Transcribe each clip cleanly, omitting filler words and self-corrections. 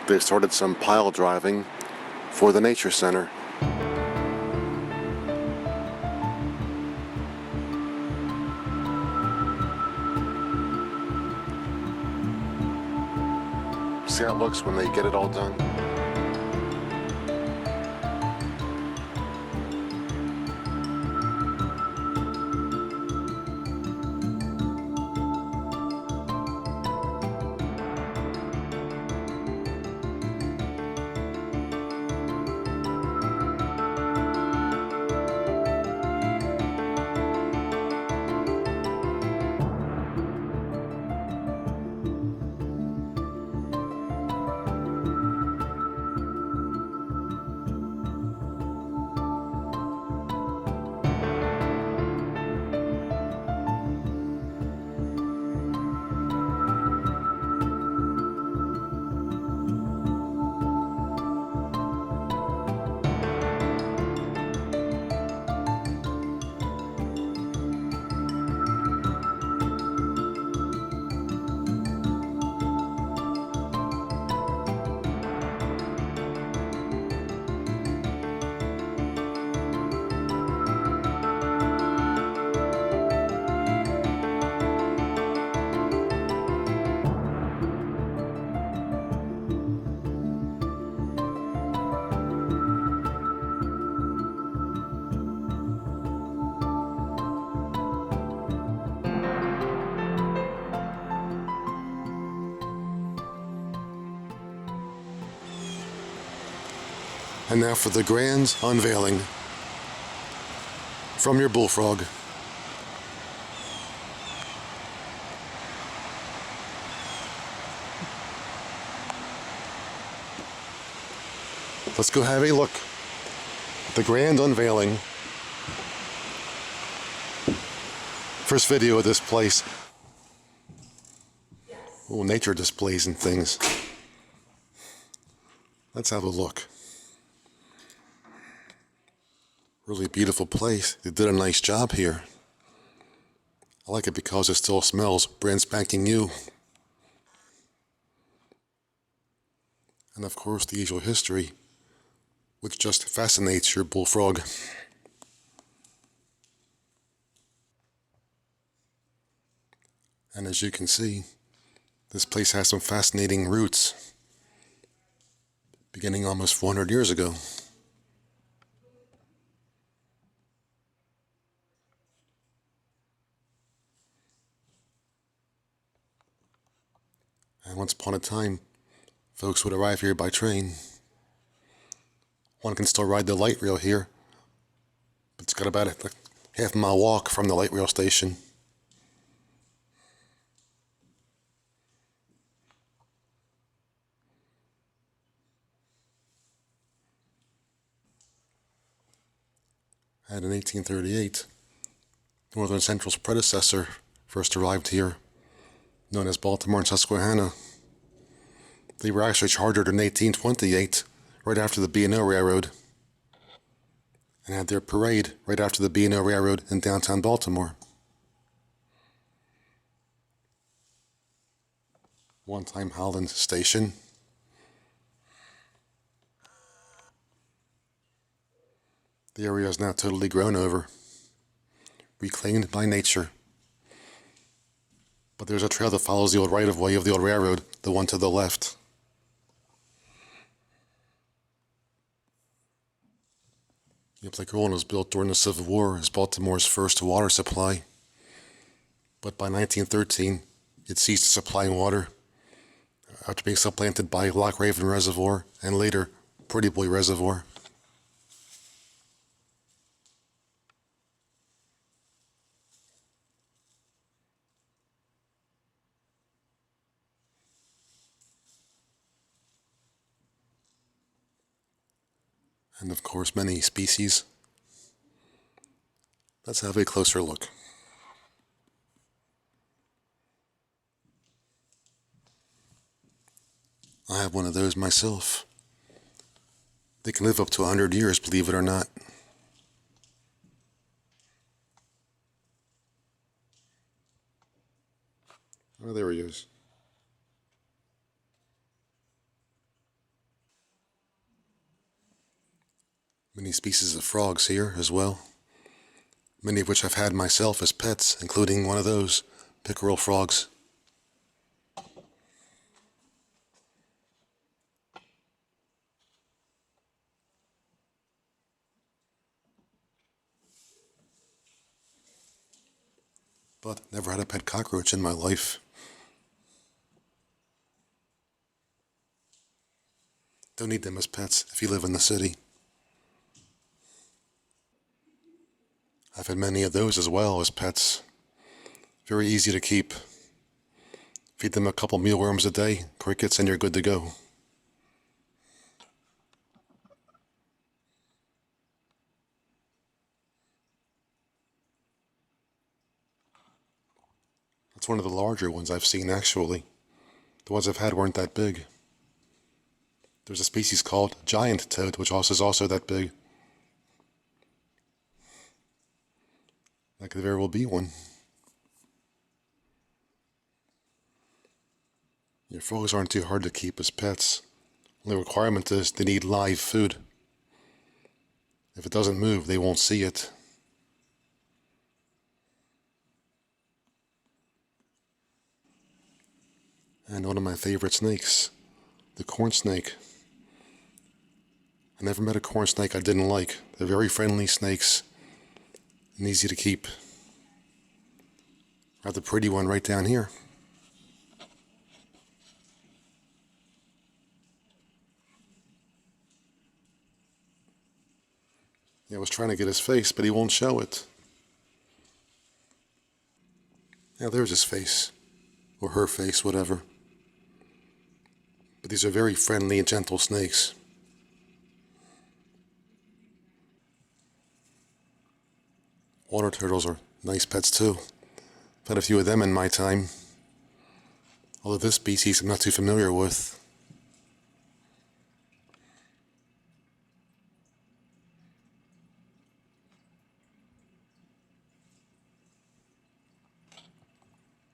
They started some pile driving for the nature center. See how it looks when they get it all done? And now for the grand unveiling from your bullfrog. Let's go have a look at the grand unveiling. First video of this place. Oh, nature displays and things. Let's have a look. Really beautiful place. They did a nice job here. I like it because it still smells brand spanking new. And of course the usual history, which just fascinates your bullfrog. And as you can see, this place has some fascinating roots, beginning almost 400 years ago. And once upon a time, folks would arrive here by train. One can still ride the light rail here, but it's got about a half-mile walk from the light rail station. And in 1838, Northern Central's predecessor first arrived here, known as Baltimore and Susquehanna. They were actually chartered in 1828, right after the B&O Railroad, and had their parade right after the B&O Railroad in downtown Baltimore. One-time Holland Station. The area is now totally grown over, reclaimed by nature. But there's a trail that follows the old right-of-way of the old railroad, the one to the left. Lake Roland was built during the Civil War as Baltimore's first water supply. But by 1913, it ceased supplying water after being supplanted by Loch Raven Reservoir and later Prettyboy Reservoir. And of course many species. Let's have a closer look. I have one of those myself. They can live up to 100 years, believe it or not. Oh, there he is. Many species of frogs here as well, many of which I've had myself as pets, including one of those pickerel frogs. But never had a pet cockroach in my life. Don't need them as pets if you live in the city. I've had many of those as well as pets. Very easy to keep. Feed them a couple mealworms a day, crickets, and you're good to go. That's one of the larger ones I've seen, actually. The ones I've had weren't that big. There's a species called giant toad, which is also that big. That could very well be one. Your frogs aren't too hard to keep as pets. The requirement is they need live food. If it doesn't move, they won't see it. And one of my favorite snakes, the corn snake. I never met a corn snake I didn't like. They're very friendly snakes and easy to keep. I have the pretty one right down here. I was trying to get his face, but he won't show it. Now there's his face, or her face, whatever. But these are very friendly and gentle snakes. Water turtles are nice pets too. I've had a few of them in my time. Although this species I'm not too familiar with.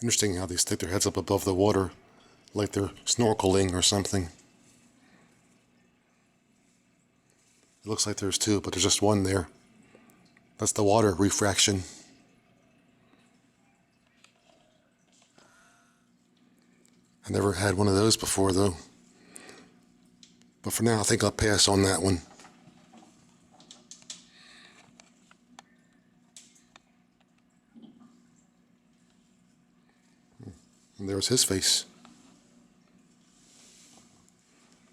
Interesting how they stick their heads up above the water, like they're snorkeling or something. It looks like there's two, but there's just one there. That's the water refraction. I never had one of those before, though. But for now, I think I'll pass on that one. And there's his face.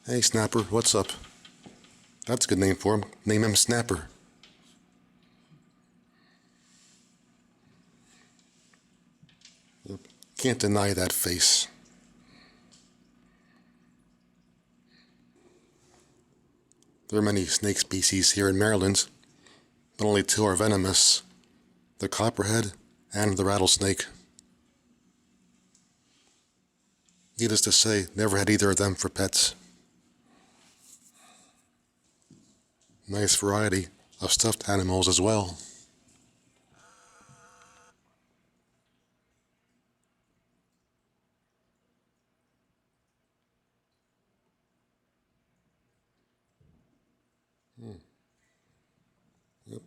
Hey, Snapper, what's up? That's a good name for him. Name him Snapper. Yep. Can't deny that face. There are many snake species here in Maryland, but only two are venomous: the copperhead and the rattlesnake. Needless to say, never had either of them for pets. Nice variety of stuffed animals as well. Yep.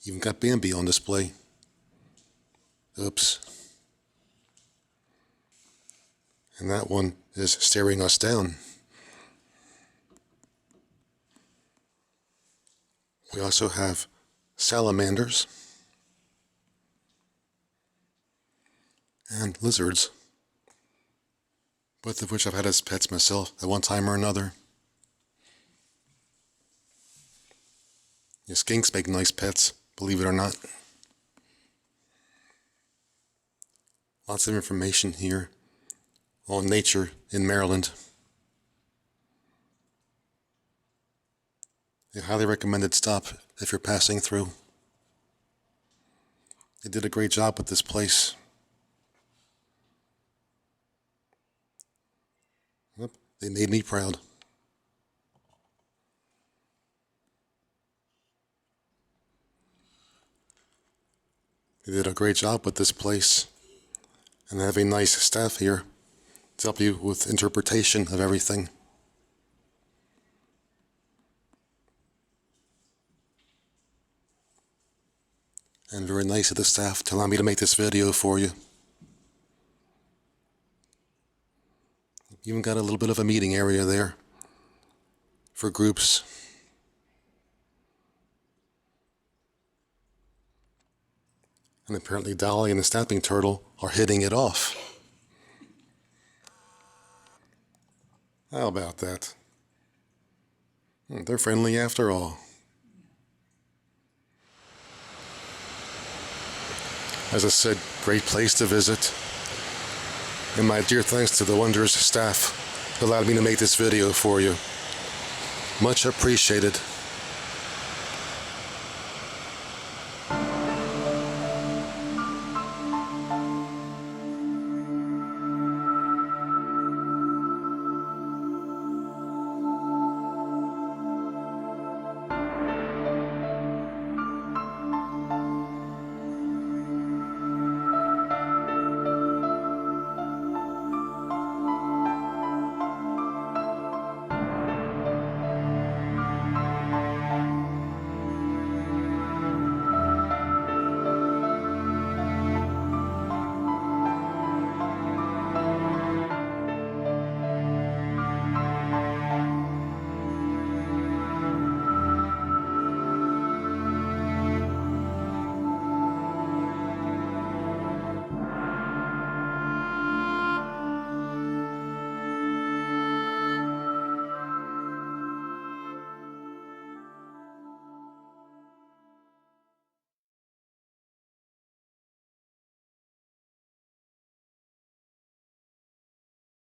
Even got Bambi on display. Oops. And that one is staring us down. We also have salamanders and lizards, both of which I've had as pets myself at one time or another. Yeah, skinks make nice pets, believe it or not. Lots of information here on nature in Maryland. A highly recommended stop if you're passing through. They did a great job with this place. Yep, they made me proud. They did a great job with this place, and they have a nice staff here to help you with interpretation of everything. and very nice of the staff to allow me to make this video for you. Even got a little bit of a meeting area there for groups. And apparently Dolly and the snapping turtle are hitting it off. How about that? They're friendly after all. As I said, great place to visit. And my dear thanks to the wondrous staff who allowed me to make this video for you. Much appreciated.